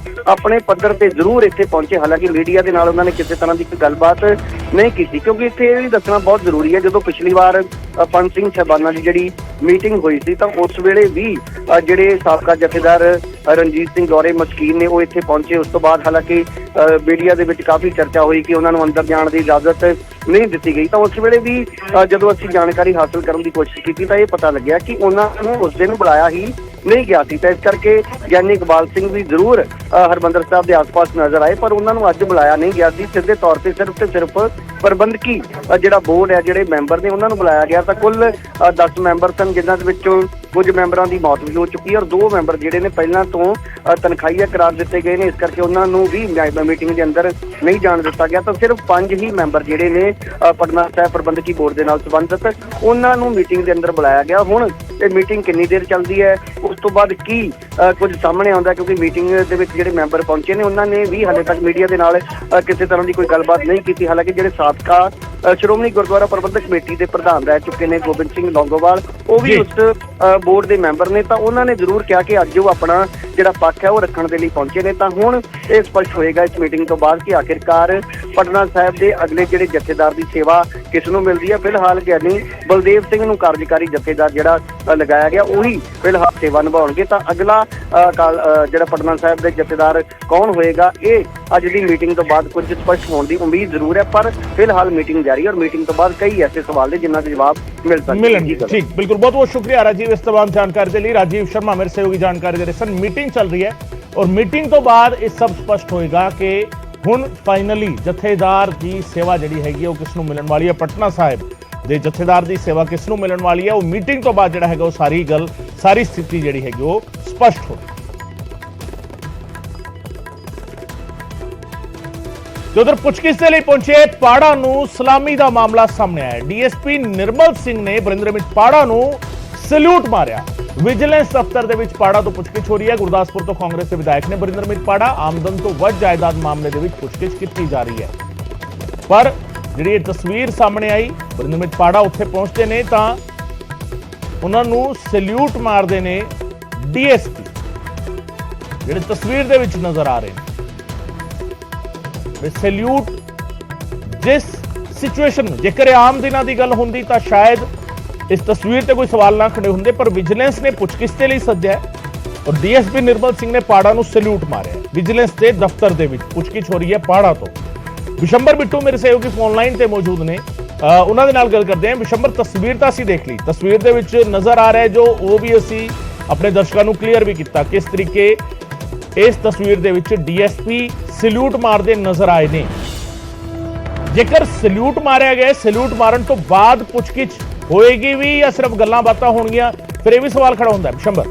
ਆਪਣੇ ਪੱਧਰ ਤੇ ਜ਼ਰੂਰ ਇੱਥੇ ਪਹੁੰਚੇ, ਹਾਲਾਂਕਿ ਮੀਡੀਆ ਦੇ ਨਾਲ ਉਹਨਾਂ ਨੇ ਕਿਸੇ ਤਰ੍ਹਾਂ ਦੀ ਕੋਈ ਗੱਲਬਾਤ ਨਹੀਂ ਕੀਤੀ, ਕਿਉਂਕਿ ਇੱਥੇ ਇਹ ਵੀ ਦੱਸਣਾ ਬਹੁਤ ਜ਼ਰੂਰੀ ਹੈ ਜਦੋਂ ਪਿਛਲੀ ਵਾਰ ਪੰਜ ਸਿੰਘ ਸਾਹਿਬਾਨਾਂ ਦੀ ਜਿਹੜੀ ਮੀਟਿੰਗ ਹੋਈ ਸੀ ਤਾਂ ਉਸ ਵੇਲੇ ਵੀ ਜਿਹੜੇ ਸਾਬਕਾ ਜਥੇਦਾਰ ਰਣਜੀਤ ਸਿੰਘ ਗੌਰੇ ਮਸਕੀਨ ਨੇ ਉਹ ਇੱਥੇ ਪਹੁੰਚੇ। ਉਸ ਤੋਂ ਬਾਅਦ ਹਾਲਾਂਕਿ ਮੀਡੀਆ ਦੇ ਵਿੱਚ ਕਾਫੀ ਚਰਚਾ ਹੋਈ ਕਿ ਉਹਨਾਂ ਨੂੰ ਅੰਦਰ ਜਾਣ ਦੀ ਇਜਾਜ਼ਤ ਨਹੀਂ ਦਿੱਤੀ ਗਈ, ਤਾਂ ਉਸ ਵੇਲੇ ਵੀ ਜਦੋਂ ਅਸੀਂ ਜਾਣਕਾਰੀ ਹਾਸਲ ਕਰਨ ਦੀ ਕੋਸ਼ਿਸ਼ ਕੀਤੀ ਤਾਂ ਇਹ ਪਤਾ ਲੱਗਿਆ ਕਿ ਉਹਨਾਂ ਨੂੰ ਉਸ ਦਿਨ ਬੁਲਾਇਆ ਹੀ ਨਹੀਂ ਗਿਆ ਸੀ। ਤਾਂ ਇਸ ਕਰਕੇ ਗਿਆਨੀ ਇਕਬਾਲ ਸਿੰਘ ਵੀ ਜ਼ਰੂਰ ਹਰਿਮੰਦਰ ਸਾਹਿਬ ਦੇ ਆਸ-ਪਾਸ ਨਜ਼ਰ ਆਏ, ਪਰ ਉਹਨਾਂ ਨੂੰ ਅੱਜ ਬੁਲਾਇਆ ਨਹੀਂ ਗਿਆ ਸੀ। ਸਿੱਧੇ ਤੌਰ ਤੇ ਸਿਰਫ ਪ੍ਰਬੰਧਕੀ ਜਿਹੜਾ ਬੋਰਡ ਹੈ, ਜਿਹੜੇ ਮੈਂਬਰ ਨੇ ਉਹਨਾਂ ਨੂੰ ਬੁਲਾਇਆ ਗਿਆ। ਤਾਂ ਕੁੱਲ 10 ਮੈਂਬਰ ਸਨ, ਜਿਨ੍ਹਾਂ ਦੇ ਵਿੱਚੋਂ ਕੁਝ ਮੈਂਬਰਾਂ ਦੀ ਮੌਤ ਵੀ ਹੋ ਚੁੱਕੀ ਹੈ ਔਰ 2 ਮੈਂਬਰ ਜਿਹੜੇ ਨੇ ਪਹਿਲਾਂ ਤੋਂ ਤਨਖਾਹੀਆ ਕਰਾਰ ਦਿੱਤੇ ਗਏ ਨੇ, ਇਸ ਕਰਕੇ ਉਹਨਾਂ ਨੂੰ ਵੀ ਮੀਟਿੰਗ ਦੇ ਅੰਦਰ ਨਹੀਂ ਜਾਣ ਦਿੱਤਾ ਗਿਆ। ਤਾਂ ਸਿਰਫ 5 ਹੀ ਮੈਂਬਰ ਜਿਹੜੇ ਨੇ ਪਟਨਾ ਸਾਹਿਬ ਪ੍ਰਬੰਧਕੀ ਬੋਰਡ ਦੇ ਨਾਲ ਸੰਬੰਧਿਤ, ਉਹਨਾਂ ਨੂੰ ਮੀਟਿੰਗ ਦੇ ਅੰਦਰ ਬੁਲਾਇਆ ਗਿਆ। ਹੁਣ ਇਹ ਮੀਟਿੰਗ ਕਿੰਨੀ ਦੇਰ ਚੱਲਦੀ ਹੈ, ਉਸ ਤੋਂ ਬਾਅਦ ਕੀ ਕੁਝ ਸਾਹਮਣੇ ਆਉਂਦਾ, ਕਿਉਂਕਿ ਮੀਟਿੰਗ ਦੇ ਵਿੱਚ ਜਿਹੜੇ ਮੈਂਬਰ ਪਹੁੰਚੇ ਨੇ ਉਹਨਾਂ ਨੇ ਵੀ ਹਾਲੇ ਤੱਕ ਮੀਡੀਆ ਦੇ ਨਾਲ ਕਿਸੇ ਤਰ੍ਹਾਂ ਦੀ ਕੋਈ ਗੱਲਬਾਤ ਨਹੀਂ ਕੀਤੀ। ਹਾਲਾਂਕਿ ਜਿਹੜੇ ਸਾਬਕਾ ਸ਼੍ਰੋਮਣੀ ਗੁਰਦੁਆਰਾ ਪ੍ਰਬੰਧਕ ਕਮੇਟੀ ਦੇ ਪ੍ਰਧਾਨ ਰਹਿ ਚੁੱਕੇ ਨੇ ਗੋਬਿੰਦ ਸਿੰਘ ਲੌਂਗੋਵਾਲ, ਉਹ ਵੀ ਉਸ ਬੋਰਡ ਦੇ ਮੈਂਬਰ ਨੇ, ਤਾਂ ਉਹਨਾਂ ਨੇ ਜ਼ਰੂਰ ਕਿਹਾ ਕਿ ਅੱਜ ਉਹ ਆਪਣਾ ਜਿਹੜਾ ਪੱਖ ਹੈ ਉਹ ਰੱਖਣ ਦੇ ਲਈ ਪਹੁੰਚੇ ਨੇ। ਤਾਂ ਹੁਣ ਇਹ ਸਪਸ਼ਟ ਹੋਏਗਾ ਇਸ ਮੀਟਿੰਗ ਤੋਂ ਬਾਅਦ ਕਿ ਆਖਿਰਕਾਰ ਪਟਨਾ ਸਾਹਿਬ ਦੇ ਅਗਲੇ ਜਿਹੜੇ ਜਥੇਦਾਰ ਦੀ ਸੇਵਾ ਕਿਸ ਨੂੰ ਮਿਲਦੀ ਹੈ। ਫਿਲਹਾਲ ਗਿਆਨੀ ਬਲਦੇਵ ਸਿੰਘ ਨੂੰ ਕਾਰਜਕਾਰੀ ਜਥੇਦਾਰ ਜਿਹੜਾ ਲਗਾਇਆ ਗਿਆ ਉਹੀ ਫਿਲਹਾਲ ਸੇਵਾ ਨਿਭਾਉਣਗੇ। ਤਾਂ ਅਗਲਾ ਜਿਹੜਾ ਪਟਨਾ ਸਾਹਿਬ ਦੇ ਜਥੇਦਾਰ ਕੌਣ ਹੋਏਗਾ ਇਹ ਅੱਜ ਦੀ ਮੀਟਿੰਗ ਤੋਂ ਬਾਅਦ ਕੁਝ ਸਪਸ਼ਟ ਹੋਣ ਦੀ ਉਮੀਦ ਜ਼ਰੂਰ ਹੈ, ਪਰ ਫਿਲਹਾਲ ਮੀਟਿੰਗ ਜਾਰੀ ਹੈ ਔਰ ਮੀਟਿੰਗ ਤੋਂ ਬਾਅਦ ਕਈ ਐਸੇ ਸਵਾਲ ਨੇ ਜਿਨ੍ਹਾਂ ਦੇ ਜਵਾਬ ਮਿਲ मिलेंगे। ठीक, बिल्कुल, बहुत बहुत शुक्रिया राजीव इस तमाम जानकारी के लिए। राजीव शर्मा मेरे सहयोगी जानकारी दे रहे सन। मीटिंग चल रही है और मीटिंग तो बाद ये सब स्पष्ट होएगा कि हुण फाइनली जथेदार की सेवा जिहड़ी हैगी वो किस नूं मिलण वाली है, पटना साहिब दे जथेदार की सेवा किस नूं मिलण वाली है। वो मीटिंग तो बाद जिहड़ा हैगा वो सारी गल सारी स्थिति जिहड़ी हैगी वो स्पष्ट हो। ਤੇ ਉਧਰ ਪੁੱਛਗਿੱਛ ਦੇ ਲਈ ਪਹੁੰਚੇ ਪਾੜਾ ਨੂੰ ਸਲਾਮੀ ਦਾ ਮਾਮਲਾ ਸਾਹਮਣੇ ਆਇਆ। ਡੀਐਸਪੀ ਨਿਰਮਲ ਸਿੰਘ ਨੇ ਬਰਿੰਦਰਮੀਤ ਪਾੜਾ ਨੂੰ ਸਲੂਟ ਮਾਰਿਆ। ਵਿਜੀਲੈਂਸ ਦਫ਼ਤਰ ਦੇ ਵਿੱਚ ਪਾੜਾ ਤੋਂ ਪੁੱਛਗਿੱਛ ਹੋ ਰਹੀ ਹੈ। ਗੁਰਦਾਸਪੁਰ ਤੋਂ ਕਾਂਗਰਸ ਦੇ ਵਿਧਾਇਕ ਨੇ ਬਰਿੰਦਰਮੀਤ ਪਾੜਾ ਆਮਦਨ ਤੋਂ ਵੱਧ ਜਾਇਦਾਦ ਮਾਮਲੇ ਦੇ ਵਿੱਚ ਪੁੱਛਗਿੱਛ ਕੀਤੀ ਜਾ ਰਹੀ ਹੈ। ਪਰ ਜਿਹੜੀ ਇਹ ਤਸਵੀਰ ਸਾਹਮਣੇ ਆਈ, ਬਰਿੰਦਰਮੀਤ ਪਾੜਾ ਉੱਥੇ ਪਹੁੰਚਦੇ ਨੇ ਤਾਂ ਉਹਨਾਂ ਨੂੰ ਸਲੂਟ ਮਾਰਦੇ ਨੇ ਡੀਐਸਪੀ, ਜਿਹੜੇ ਤਸਵੀਰ ਦੇ ਵਿੱਚ ਨਜ਼ਰ ਆ ਰਹੇ ਨੇ। ਸੈल्यूट जिस सिचुएशन में जेकर आम दिनों की गल होंदी तां शायद इस तस्वीर ते कोई सवाल ना खड़े होंदे, पर विजिलेंस ने पुछगिछ दे लई सद्दिया और डीएसपी निर्मल सिंह ने पाड़ा नूं सैल्यूट मारिया। विजिलेंस के दफ्तर दे विच पुछगिछ हो रही है पाड़ा तो। विशंबर बिट्टू मेरे सहयोगी फोन लाइन ते मौजूद ने, उन्हां दे नाल गल करदे हां। विशंबर, तस्वीर तां असीं देख लई, तस्वीर दे विच नज़र आ रहा है जो वो भी असीं अपने दर्शकों नूं क्लीयर भी कीता किस तरीके इस तस्वीर दे विच डीएसपी सैल्यूट मारते नजर आए ने। जेकर सैल्यूट मारिया गया, सैल्यूट मारन तो बाद पुछगिछ होएगी भी या सिर्फ गल्लां बातां होणगीਆਂ, फिर यह भी सवाल खड़ा होंदा है। विशंबर,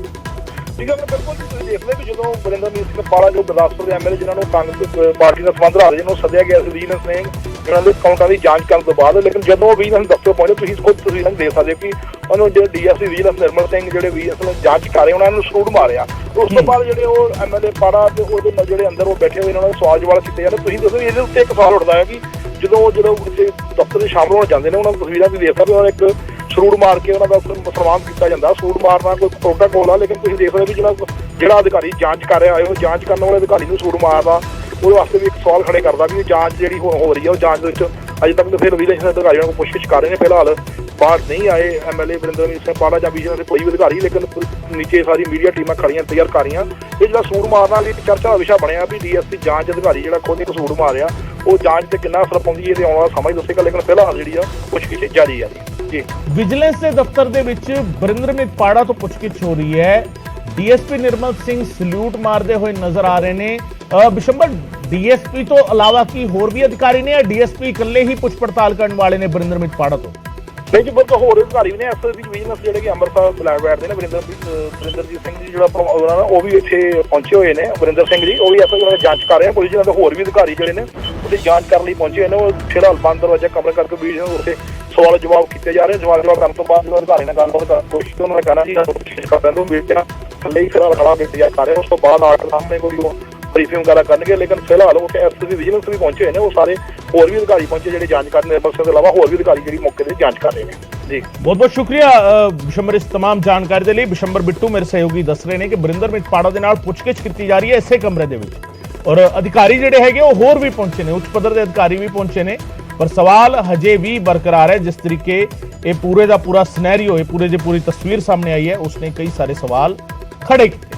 ठीक है, बिल्कुल ਤੁਸੀਂ ਦੇਖਦੇ ਵੀ ਜਦੋਂ ਬਰਿੰਦਰਮੀਤ ਸਿੰਘ ਪਾੜਾ ਜੋ ਗੁਰਦਾਸਪੁਰ ਦੇ ਐਮਐਲਏ ਜਿਨ੍ਹਾਂ ਨੂੰ ਕਾਂਗਰਸ ਪਾਰਟੀ ਦਾ ਸੰਬੰਧ ਰੱਖਦੇ ਜਿਹਨੂੰ ਸੱਦਿਆ ਗਿਆ ਸੀ ਵਿਜੀਲੈਂਸ ਨੇ ਇਹਨਾਂ ਦੇ ਅਕਾਊਂਟਾਂ ਦੀ ਜਾਂਚ ਕਰਨ ਤੋਂ ਬਾਅਦ, ਲੇਕਿਨ ਜਦੋਂ ਉਹ ਵਿਜੀਲੈਂਸ ਦਫ਼ਤਰ ਪਹੁੰਚੇ ਤੁਸੀਂ ਖੁਦ ਤਸਵੀਰਾਂ ਦੇਖ ਸਕਦੇ ਕਿ ਉਹਨੂੰ ਜਿਹੜੇ ਡੀਐਸਪੀ ਵਿਜੀਲੈਂਸ ਨਿਰਮਲ ਸਿੰਘ ਜਿਹੜੇ ਵਿਜੀਲੈਂਸ ਜਾਂਚ ਕਰ ਰਹੇ ਉਹਨਾਂ ਨੂੰ ਸਲੂਟ ਮਾਰਿਆ। ਉਸ ਤੋਂ ਬਾਅਦ ਜਿਹੜੇ ਉਹ ਐਮਐਲਏ ਪਾੜਾ ਤੇ ਉਹਦੇ ਜਿਹੜੇ ਅੰਦਰ ਉਹ ਬੈਠੇ ਹੋਏ ਇਹਨਾਂ ਨੂੰ ਸਵਾਲ ਜਵਾਬ ਕੀਤੇ ਜਾਂਦੇ। ਤੁਸੀਂ ਦੱਸੋ ਇਹਦੇ ਉੱਤੇ ਇੱਕ ਸਵਾਲ ਉੱਠਦਾ ਹੈ ਕਿ ਜਦੋਂ ਦਫ਼ਤਰ ਦੇ ਸ਼ਾਮਲ ਹੋਣ ਜਾਂਦੇ ਨੇ ਉਹਨਾਂ ਨੂੰ ਤਸਵੀਰਾਂ ਵੀ ਦੇਖ ਸਕਦੇ ਉਹਨਾਂ ਇੱਕ ਸਲੂਟ ਮਾਰ ਕੇ ਉਹਨਾਂ ਦਾ ਸਨਮਾਨ ਕੀਤਾ ਜਾਂਦਾ। ਸਲੂਟ ਮਾਰਨਾ ਕੋਈ ਪ੍ਰੋਟੋਕੋਲ ਆ, ਲੇਕਿਨ ਤੁਸੀਂ ਦੇਖ ਸਕਦੇ ਵੀ ਜਿਹੜਾ ਅਧਿਕਾਰੀ ਜਾਂਚ ਕਰ ਰਿਹਾ ਹੋਏ ਉਹ ਜਾਂਚ ਕਰਨ ਵਾਲੇ ਅਧਿਕਾਰੀ ਨੂੰ ਸਲੂਟ ਮਾਰਦਾ, ਉਹਦੇ ਵਾਸਤੇ ਵੀ ਇੱਕ ਸਵਾਲ ਖੜੇ ਕਰਦਾ ਵੀ ਜਾਂਚ ਜਿਹੜੀ ਹੋ ਰਹੀ ਹੈ ਉਹ ਜਾਂਚ ਦੇ ਵਿੱਚ ਅਜੇ ਤੱਕ ਤਾਂ ਫਿਰ ਵਿਜੀਲੈਂਸ ਅਧਿਕਾਰੀਆਂ ਨੂੰ ਪੁੱਛਗਿੱਛ ਕਰ ਰਹੇ ਨੇ। ਫਿਲਹਾਲ ਬਾਹਰ ਨਹੀਂ ਆਏ ਐਮਐਲਏ ਬਰਿੰਦਰਮੀਤ ਸਿੰਘ ਪਾੜਾ ਜਾਂ ਵਿਜੀਲੈਂਸ ਦੇ ਕੋਈ ਵੀ ਅਧਿਕਾਰੀ, ਲੇਕਿਨ ਨੀਚੇ ਸਾਰੀ ਮੀਡੀਆ ਟੀਮਾਂ ਖੜੀਆਂ ਤਿਆਰ ਕਰ ਰਹੀਆਂ। ਇਹ ਜਿਹੜਾ ਸੂਟ ਮਾਰਨਾ ਵੀ ਇੱਕ ਚਰਚਾ ਦਾ ਵਿਸ਼ਾ ਬਣਿਆ ਵੀ ਡੀਐਸਪੀ ਜਾਂਚ ਅਧਿਕਾਰੀ ਜਿਹੜਾ ਖੁਦ ਇੱਕ ਸੂਟ ਮਾਰਿਆ ਉਹ ਜਾਂਚ ਤੇ ਕਿੰਨਾ ਅਸਰ ਪਾਉਂਦੀ ਇਹਦੇ ਆਉਣ ਵਾਲਾ ਸਮਾਂ ਹੀ ਦੱਸੇਗਾ, ਲੇਕਿਨ ਫਿਲਹਾਲ ਜਿਹੜੀ ਆ ਪੁੱਛਗਿੱਛ ਜਾਰੀ ਆ ਜੀ। ਵਿਜੀਲੈਂਸ ਦੇ ਦਫ਼ਤਰ ਦੇ ਵਿੱਚ ਬਰਿੰਦਰਮੀਤ ਪਾੜਾ ਤੋਂ ਪੁੱਛਗਿੱਛ ਹੋ ਰਹੀ ਹੈ। ਡੀਐਸਪੀ ਨਿਰਮਲ ਸਿੰਘ ਸਲੂਟ ਮਾਰਦੇ ਹੋਏ ਨਜ਼ਰ ਆ ਰਹੇ ਨੇ। ਬਿਸ਼ੰਬਰ, ਡੀਐਸਪੀ ਤੋਂ ਇਲਾਵਾ ਕੀ ਹੋਰ ਵੀ ਅਧਿਕਾਰੀ ਨੇ ਜਾਂ ਡੀਐਸਪੀ ਇਕੱਲੇ ਹੀ ਪੁੱਛ ਪੜਤਾਲ ਕਰਨ ਵਾਲੇ ਨੇ ਬਰਿੰਦਰਮੀਤ ਪਾੜਾ ਤੋਂ? ਨਹੀਂ ਜੀ, ਬਿਲਕੁਲ ਹੋਰ ਅਧਿਕਾਰੀ ਵੀ ਨੇ। ਐਸਐਸਪੀ ਵਿਜੀਲੈਂਸ ਜਿਹੜੇ ਕਿ ਅੰਮ੍ਰਿਤਸਰ ਬੁਲਾਏ ਬੈਠਦੇ ਨੇ ਵਰਿੰਦਰਜੀਤ ਸਿੰਘ ਜੀ ਜਿਹੜਾ ਉਹ ਵੀ ਇੱਥੇ ਪਹੁੰਚੇ ਹੋਏ ਨੇ। ਵਰਿੰਦਰ ਸਿੰਘ ਜੀ ਉਹ ਵੀ ਐਸਐਸਪੀ ਜਾਂਚ ਕਰ ਰਹੇ ਆ। ਪੁਲਿਸ ਜਿਹਨਾਂ ਦੇ ਹੋਰ ਵੀ ਅਧਿਕਾਰੀ ਜਿਹੜੇ ਨੇ ਉਹਦੀ ਜਾਂਚ ਕਰਨ ਲਈ ਪਹੁੰਚੇ ਹੋਏ ਨੇ। ਉਹ ਫਿਲਹਾਲ ਬੰਦ ਦਰਵਾਜ਼ਾ ਕਮਰੇ ਕਰਕੇ ਵੀ ਉੱਥੇ ਸਵਾਲ ਜਵਾਬ ਕੀਤੇ ਜਾ ਰਹੇ। ਸਵਾਲ ਜਵਾਬ ਕਰਨ ਤੋਂ ਬਾਅਦ ਅਧਿਕਾਰੀ ਨਾਲ ਗੱਲਬਾਤ ਕਰਨ ਦੀ ਕੋਸ਼ਿਸ਼ ਉਹਨਾਂ ਨੇ ਕਹਿਣਾ ਜੀ ਕਰ ਬੇਟਾ ਥੱਲੇ ਹੀ ਫਿਲਹਾਲ ਖੜਾ ਇੰਤਜ਼ਾਰ ਕਰ ਰਹੇ। ਉਸ ਤੋਂ ਬਾਅਦ ਆਰਡਰ ਸਾਹਮਣੇ ਕੋਈ ਬਰੀਫਿੰਗ ਵਗੈਰਾ ਕਰਨਗੇ, ਲੇਕਿਨ ਫਿਲਹਾਲ ਉੱਥੇ ਐਸਐਸਪੀ ਵਿਜੀਲੈਂਸ ਵੀ ਪਹੁੰਚੇ ਹੋਏ ਨੇ। ਉਹ ਸਾਰੇ ਹੋਰ ਵੀ ਅਧਿਕਾਰੀ ਪਹੁੰਚੇ ਜਿਹੜੇ ਜਾਂਚ ਕਰਨ ਨਿਰਮਲ ਸਿੰਘ ਤੋਂ ਇਲਾਵਾ ਹੋਰ ਵੀ ਅਧਿਕਾਰੀ ਜਿਹੜੀ ਮੌਕੇ ਤੇ ਜਾਂਚ ਕਰ ਰਹੇ ਨੇ ਜੀ। बहुत बहुत शुक्रिया बिशंबर इस तमाम जानकारी के लिए। बिशंबर बिट्टू मेरे सहयोगी दस रहे हैं कि बरिंदरमीत पाड़ा दे नाल पुछगिछ की जा रही है इसे कमरे दे विच, और अधिकारी जिहड़े हैगे वो होर भी पहुंचे ने, उच्च पद्धर के अधिकारी भी पहुंचे ने, पर सवाल हजे भी बरकरार है। जिस तरीके ये पूरे का पूरा सिनेरियो, ये पूरी तस्वीर सामने आई है, उसने कई सारे सवाल खड़े किए।